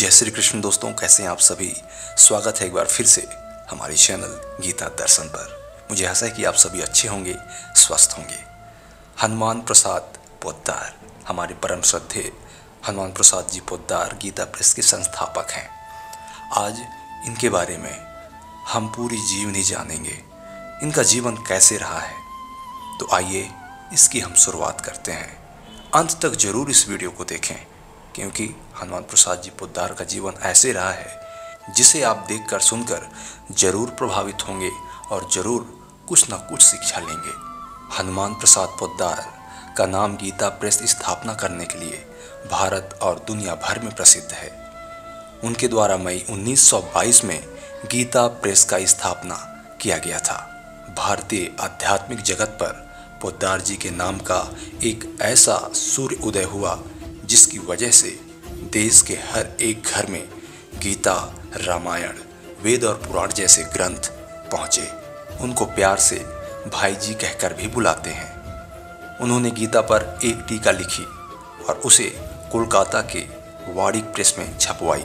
जय श्री कृष्ण दोस्तों, कैसे हैं आप सभी। स्वागत है एक बार फिर से हमारे चैनल गीता दर्शन पर। मुझे आशा है कि आप सभी अच्छे होंगे, स्वस्थ होंगे। हनुमान प्रसाद पोद्दार हमारे परम श्रद्धेय हनुमान प्रसाद जी पोद्दार गीता प्रेस के संस्थापक हैं। आज इनके बारे में हम पूरी जीवनी जानेंगे, इनका जीवन कैसे रहा है। तो आइए इसकी हम शुरुआत करते हैं। अंत तक जरूर इस वीडियो को देखें, क्योंकि हनुमान प्रसाद जी पोद्दार का जीवन ऐसे रहा है जिसे आप देखकर सुनकर जरूर प्रभावित होंगे और जरूर कुछ न कुछ शिक्षा लेंगे। हनुमान प्रसाद पोद्दार का नाम गीता प्रेस स्थापना करने के लिए भारत और दुनिया भर में प्रसिद्ध है। उनके द्वारा मई 1922 में गीता प्रेस का स्थापना किया गया था। भारतीय आध्यात्मिक जगत पर पोद्दार जी के नाम का एक ऐसा सूर्य उदय हुआ जिसकी वजह से देश के हर एक घर में गीता, रामायण, वेद और पुराण जैसे ग्रंथ पहुँचे। उनको प्यार से भाई जी कहकर भी बुलाते हैं। उन्होंने गीता पर एक टीका लिखी और उसे कोलकाता के वाड़िक प्रेस में छपवाई।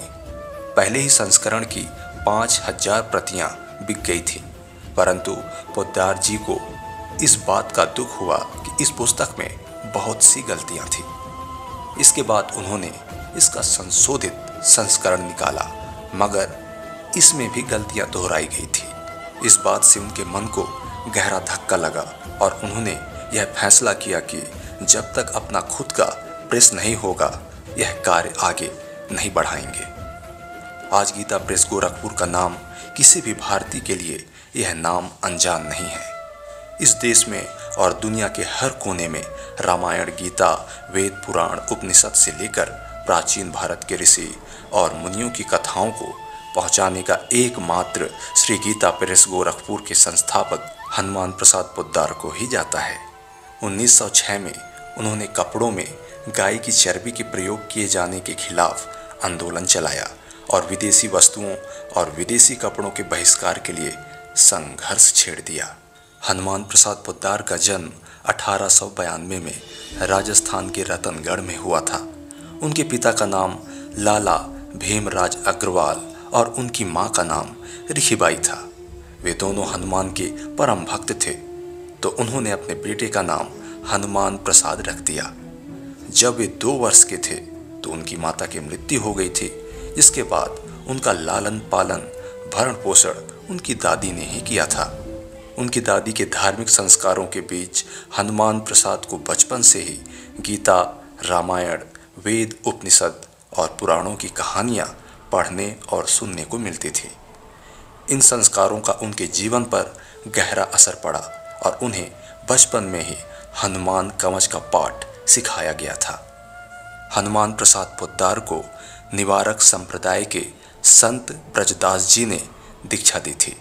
पहले ही संस्करण की 5000 प्रतियां बिक गई थी, परंतु पोद्दार जी को इस बात का दुख हुआ कि इस पुस्तक में बहुत सी गलतियां थी। इसके बाद उन्होंने इसका संशोधित संस्करण निकाला, मगर इसमें भी गलतियां दोहराई गई थी। इस बात से उनके मन को गहरा धक्का लगा और उन्होंने यह फैसला किया कि जब तक अपना खुद का प्रेस नहीं होगा, यह कार्य आगे नहीं बढ़ाएंगे। आज गीता प्रेस गोरखपुर का नाम किसी भी भारतीय के लिए यह नाम अनजान नहीं है। इस देश में और दुनिया के हर कोने में रामायण, गीता, वेद, पुराण, उपनिषद से लेकर प्राचीन भारत के ऋषि और मुनियों की कथाओं को पहुंचाने का एकमात्र श्री गीता प्रेस गोरखपुर के संस्थापक हनुमान प्रसाद पोद्दार को ही जाता है। 1906 में उन्होंने कपड़ों में गाय की चर्बी के प्रयोग किए जाने के खिलाफ आंदोलन चलाया और विदेशी वस्तुओं और विदेशी कपड़ों के बहिष्कार के लिए संघर्ष छेड़ दिया। हनुमान प्रसाद पोद्दार का जन्म 1892 में राजस्थान के रतनगढ़ में हुआ था। उनके पिता का नाम लाला भीमराज अग्रवाल और उनकी मां का नाम रिखीबाई था। वे दोनों हनुमान के परम भक्त थे, तो उन्होंने अपने बेटे का नाम हनुमान प्रसाद रख दिया। जब वे 2 वर्ष के थे तो उनकी माता की मृत्यु हो गई थी, जिसके बाद उनका लालन पालन, भरण पोषण उनकी दादी ने ही किया था। उनकी दादी के धार्मिक संस्कारों के बीच हनुमान प्रसाद को बचपन से ही गीता, रामायण, वेद, उपनिषद और पुराणों की कहानियाँ पढ़ने और सुनने को मिलती थी। इन संस्कारों का उनके जीवन पर गहरा असर पड़ा और उन्हें बचपन में ही हनुमान कवच का पाठ सिखाया गया था। हनुमान प्रसाद पोद्दार को निवारक संप्रदाय के संत ब्रजदास जी ने दीक्षा दी थी।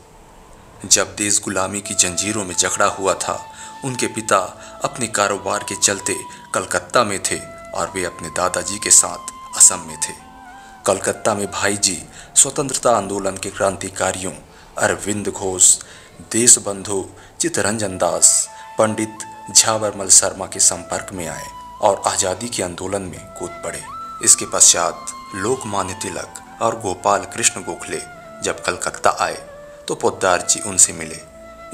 जब देश गुलामी की जंजीरों में जकड़ा हुआ था, उनके पिता अपने कारोबार के चलते कलकत्ता में थे और वे अपने दादाजी के साथ असम में थे। कलकत्ता में भाई जी स्वतंत्रता आंदोलन के क्रांतिकारियों अरविंद घोष, देशबंधु चित्तरंजन दास, पंडित झावरमल शर्मा के संपर्क में आए और आज़ादी के आंदोलन में कूद पड़े। इसके पश्चात लोकमान्य तिलक और गोपाल कृष्ण गोखले जब कलकत्ता आए तो पोद्दार जी उनसे मिले।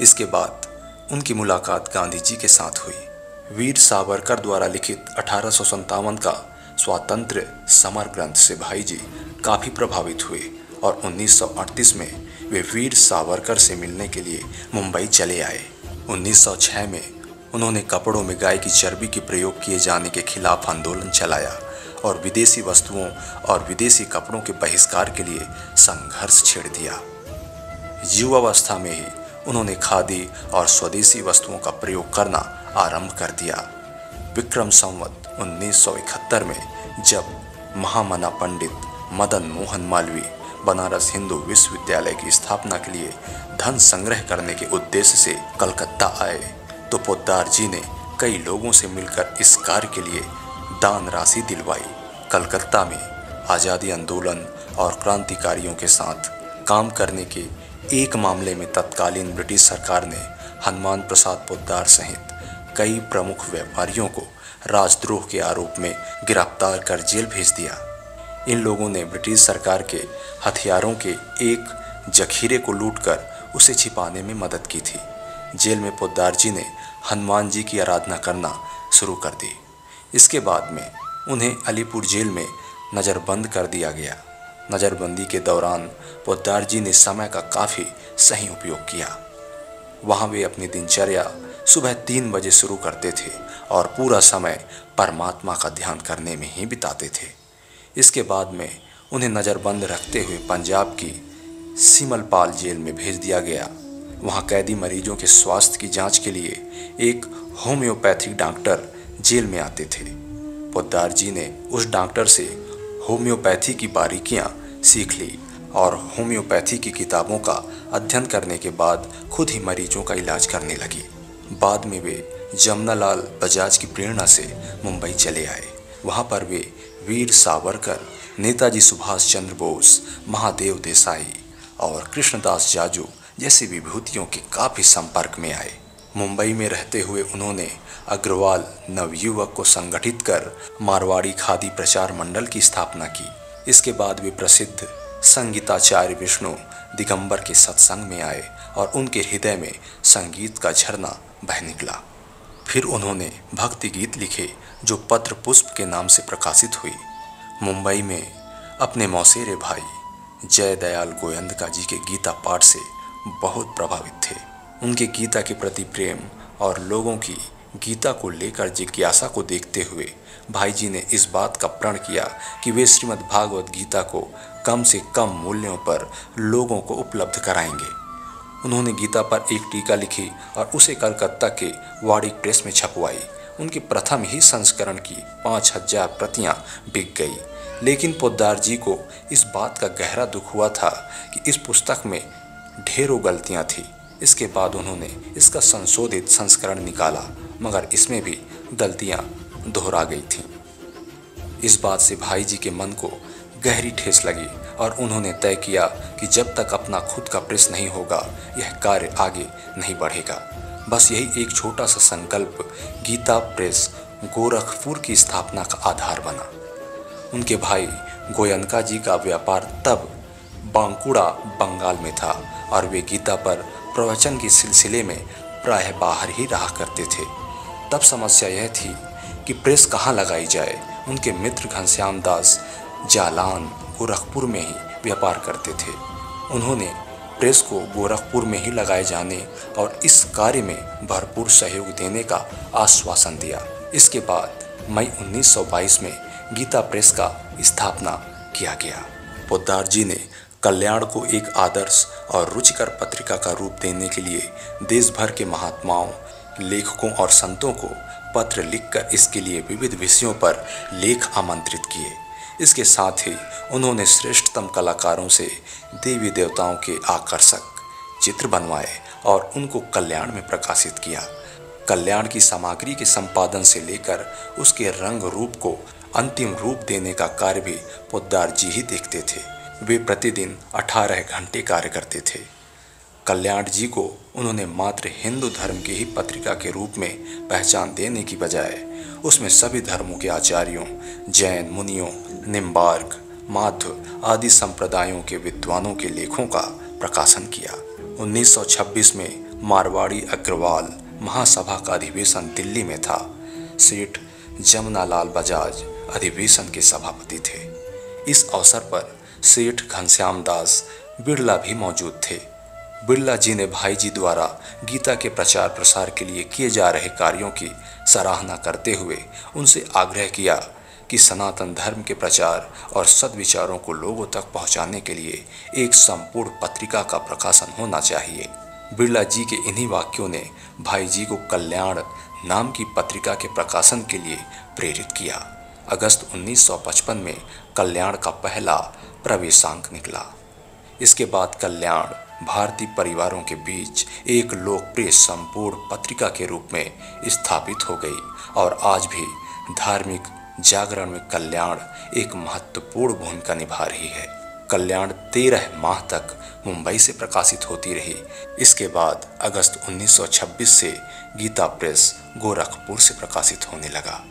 इसके बाद उनकी मुलाकात गांधी जी के साथ हुई। वीर सावरकर द्वारा लिखित 1857 का स्वातंत्र्य समर ग्रंथ से भाई जी काफ़ी प्रभावित हुए और 1938 में वे वीर सावरकर से मिलने के लिए मुंबई चले आए। 1906 में उन्होंने कपड़ों में गाय की चर्बी के प्रयोग किए जाने के खिलाफ आंदोलन चलाया और विदेशी वस्तुओं और विदेशी कपड़ों के बहिष्कार के लिए संघर्ष छेड़ दिया। युवावस्था में ही उन्होंने खादी और स्वदेशी वस्तुओं का प्रयोग करना आरंभ कर दिया। विक्रम संवत 1971 में जब महामना पंडित मदन मोहन मालवीय बनारस हिंदू विश्वविद्यालय की स्थापना के लिए धन संग्रह करने के उद्देश्य से कलकत्ता आए, तो पोद्दार जी ने कई लोगों से मिलकर इस कार्य के लिए दान राशि दिलवाई। कलकत्ता में आज़ादी आंदोलन और क्रांतिकारियों के साथ काम करने के एक मामले में तत्कालीन ब्रिटिश सरकार ने हनुमान प्रसाद पोद्दार सहित कई प्रमुख व्यापारियों को राजद्रोह के आरोप में गिरफ्तार कर जेल भेज दिया। इन लोगों ने ब्रिटिश सरकार के हथियारों के एक जखीरे को लूटकर उसे छिपाने में मदद की थी। जेल में पोद्दार जी ने हनुमान जी की आराधना करना शुरू कर दी। इसके बाद में उन्हें अलीपुर जेल में नज़रबंद कर दिया गया। नज़रबंदी के दौरान पोद्दार जी ने समय का काफ़ी सही उपयोग किया। वहाँ वे अपनी दिनचर्या सुबह 3 बजे शुरू करते थे और पूरा समय परमात्मा का ध्यान करने में ही बिताते थे। इसके बाद में उन्हें नज़रबंद रखते हुए पंजाब की सिमलपाल जेल में भेज दिया गया। वहाँ कैदी मरीजों के स्वास्थ्य की जांच के लिए एक होम्योपैथिक डॉक्टर जेल में आते थे। पोद्दार जी ने उस डॉक्टर से होम्योपैथी की बारीकियां सीख ली और होम्योपैथी की किताबों का अध्ययन करने के बाद खुद ही मरीजों का इलाज करने लगी। बाद में वे जमनालाल बजाज की प्रेरणा से मुंबई चले आए। वहाँ पर वे वीर सावरकर, नेताजी सुभाष चंद्र बोस, महादेव देसाई और कृष्णदास जाजू जैसी विभूतियों के काफ़ी संपर्क में आए। मुंबई में रहते हुए उन्होंने अग्रवाल नवयुवक को संगठित कर मारवाड़ी खादी प्रचार मंडल की स्थापना की। इसके बाद वे प्रसिद्ध संगीताचार्य विष्णु दिगंबर के सत्संग में आए और उनके हृदय में संगीत का झरना बह निकला। फिर उन्होंने भक्ति गीत लिखे जो पत्र पुष्प के नाम से प्रकाशित हुई। मुंबई में अपने मौसेरे भाई जय दयाल गोयंदका जी के गीता पाठ से बहुत प्रभावित थे। उनके गीता के प्रति प्रेम और लोगों की गीता को लेकर जिज्ञासा को देखते हुए भाई जी ने इस बात का प्रण किया कि वे श्रीमद् भागवत गीता को कम से कम मूल्यों पर लोगों को उपलब्ध कराएंगे। उन्होंने गीता पर एक टीका लिखी और उसे कलकत्ता के वाड़िक प्रेस में छपवाई। उनके प्रथम ही संस्करण की 5000 प्रतियां बिक गई। लेकिन पोद्दार जी को इस बात का गहरा दुख हुआ था कि इस पुस्तक में ढेरों गलतियां थी। इसके बाद उन्होंने इसका संशोधित संस्करण निकाला, मगर इसमें भी गलतियां दोहरा गई थीं। इस बात से भाई जी के मन को गहरी ठेस लगी और उन्होंने तय किया कि जब तक अपना खुद का प्रेस नहीं होगा यह कार्य आगे नहीं बढ़ेगा। बस यही एक छोटा सा संकल्प गीता प्रेस गोरखपुर की स्थापना का आधार बना। उनके भाई गोयनका जी का व्यापार तब बांकुड़ा बंगाल में था और वे गीता पर प्रवचन के सिलसिले में प्रायः बाहर ही रहा करते थे। तब समस्या यह थी कि प्रेस कहाँ लगाई जाए। उनके मित्र घनश्याम दास जालान गोरखपुर में ही व्यापार करते थे। उन्होंने प्रेस को गोरखपुर में ही लगाए जाने और इस कार्य में भरपूर सहयोग देने का आश्वासन दिया। इसके बाद मई 1922 में गीता प्रेस का स्थापना किया गया। पोद्दार जी ने कल्याण को एक आदर्श और रुचिकर पत्रिका का रूप देने के लिए देश भर के महात्माओं, लेखकों और संतों को पत्र लिखकर इसके लिए विविध विषयों पर लेख आमंत्रित किए। इसके साथ ही उन्होंने श्रेष्ठतम कलाकारों से देवी देवताओं के आकर्षक चित्र बनवाए और उनको कल्याण में प्रकाशित किया। कल्याण की सामग्री के संपादन से लेकर उसके रंग रूप को अंतिम रूप देने का कार्य भी पोद्दार जी ही देखते थे। वे प्रतिदिन 18 घंटे कार्य करते थे। कल्याण जी को उन्होंने मात्र हिंदू धर्म की ही पत्रिका के रूप में पहचान देने की बजाय उसमें सभी धर्मों के आचार्यों, जैन मुनियों, निम्बार्क, माध्व आदि संप्रदायों के विद्वानों के लेखों का प्रकाशन किया। 1926 में मारवाड़ी अग्रवाल महासभा का अधिवेशन दिल्ली में था। सेठ जमनालाल बजाज अधिवेशन के सभापति थे। इस अवसर पर सेठ घनश्याम दास बिड़ला भी मौजूद थे। बिड़ला जी ने भाई जी द्वारा गीता के प्रचार प्रसार के लिए किए जा रहे कार्यों की सराहना करते हुए उनसे आग्रह किया कि सनातन धर्म के प्रचार और सद्विचारों को लोगों तक पहुंचाने के लिए एक संपूर्ण पत्रिका का प्रकाशन होना चाहिए। बिड़ला जी के इन्हीं वाक्यों ने भाई जी को कल्याण नाम की पत्रिका के प्रकाशन के लिए प्रेरित किया। अगस्त 1955 में कल्याण का पहला प्रवेशांक निकला। इसके बाद कल्याण भारतीय परिवारों के बीच एक लोकप्रिय संपूर्ण पत्रिका के रूप में स्थापित हो गई और आज भी धार्मिक जागरण में कल्याण एक महत्वपूर्ण भूमिका निभा रही है। कल्याण 13 माह तक मुंबई से प्रकाशित होती रही। इसके बाद अगस्त 1926 से गीता प्रेस गोरखपुर से प्रकाशित होने लगा।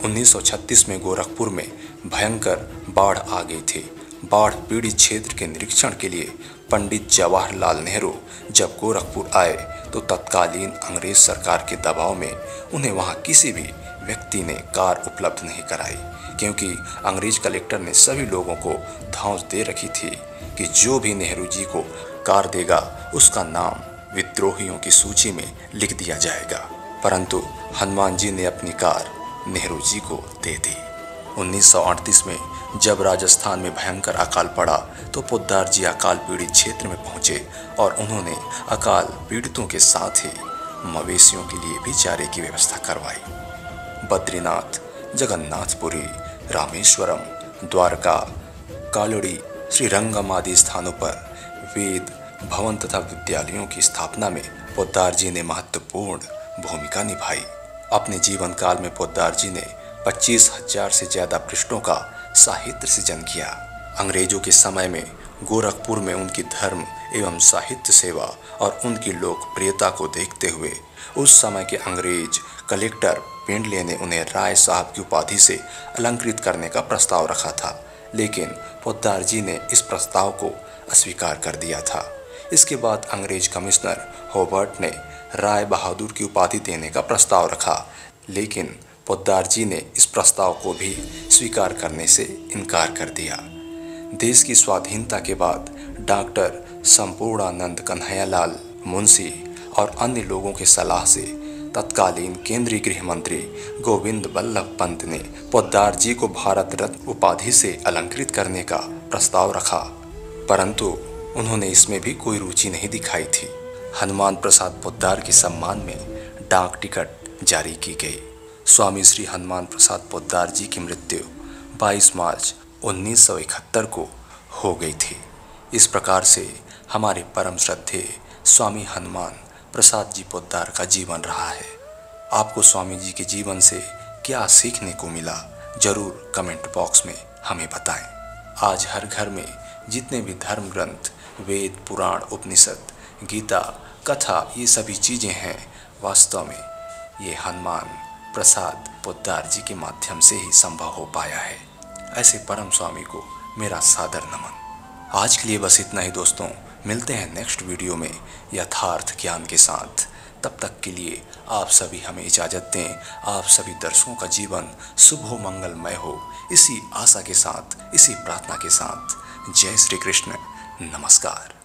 1936 में गोरखपुर में भयंकर बाढ़ आ गई थी। बाढ़ पीड़ित क्षेत्र के निरीक्षण के लिए पंडित जवाहरलाल नेहरू जब गोरखपुर आए तो तत्कालीन अंग्रेज सरकार के दबाव में उन्हें वहां किसी भी व्यक्ति ने कार उपलब्ध नहीं कराई, क्योंकि अंग्रेज कलेक्टर ने सभी लोगों को धौंस दे रखी थी कि जो भी नेहरू जी को कार देगा उसका नाम विद्रोहियों की सूची में लिख दिया जाएगा। परंतु हनुमान जी ने अपनी कार नेहरू जी को दे दी। 1938 में जब राजस्थान में भयंकर अकाल पड़ा तो पोद्दार जी अकाल पीड़ित क्षेत्र में पहुंचे और उन्होंने अकाल पीड़ितों के साथ ही मवेशियों के लिए भी चारे की व्यवस्था करवाई। बद्रीनाथ, जगन्नाथपुरी, रामेश्वरम, द्वारका, कालोड़ी, श्रीरंगम आदि स्थानों पर वेद भवन तथा विद्यालयों की स्थापना में पोद्दार जी ने महत्वपूर्ण भूमिका निभाई। अपने जीवन काल में पोद्दार जी ने 25,000 से ज्यादा पृष्ठों का साहित्य सृजन किया। अंग्रेजों के समय में गोरखपुर में उनकी धर्म एवं साहित्य सेवा और उनकी लोकप्रियता को देखते हुए उस समय के अंग्रेज कलेक्टर पेंडले ने उन्हें राय साहब की उपाधि से अलंकृत करने का प्रस्ताव रखा था, लेकिन पोद्दार जी ने इस प्रस्ताव को अस्वीकार कर दिया था। इसके बाद अंग्रेज कमिश्नर होबर्ट ने राय बहादुर की उपाधि देने का प्रस्ताव रखा, लेकिन पोद्दार जी ने इस प्रस्ताव को भी स्वीकार करने से इनकार कर दिया। देश की स्वाधीनता के बाद डॉक्टर संपूर्णानंद कन्हैयालाल मुंशी और अन्य लोगों के सलाह से तत्कालीन केंद्रीय गृह मंत्री गोविंद बल्लभ पंत ने पोद्दार जी को भारत रत्न उपाधि से अलंकृत करने का प्रस्ताव रखा, परंतु उन्होंने इसमें भी कोई रुचि नहीं दिखाई थी। हनुमान प्रसाद पोद्दार के सम्मान में डाक टिकट जारी की गई। स्वामी श्री हनुमान प्रसाद पोद्दार जी की मृत्यु 22 मार्च 1971 को हो गई थी। इस प्रकार से हमारे परम श्रद्धेय स्वामी हनुमान प्रसाद जी पोद्दार का जीवन रहा है। आपको स्वामी जी के जीवन से क्या सीखने को मिला, जरूर कमेंट बॉक्स में हमें बताएं। आज हर घर में जितने भी धर्म ग्रंथ, वेद, पुराण, उपनिषद, गीता, कथा, ये सभी चीज़ें हैं, वास्तव में ये हनुमान प्रसाद पोद्दार जी के माध्यम से ही संभव हो पाया है। ऐसे परम स्वामी को मेरा सादर नमन। आज के लिए बस इतना ही दोस्तों, मिलते हैं नेक्स्ट वीडियो में यथार्थ ज्ञान के साथ। तब तक के लिए आप सभी हमें इजाज़त दें। आप सभी दर्शकों का जीवन शुभ हो, मंगलमय हो, इसी आशा के साथ, इसी प्रार्थना के साथ। जय श्री कृष्ण, नमस्कार।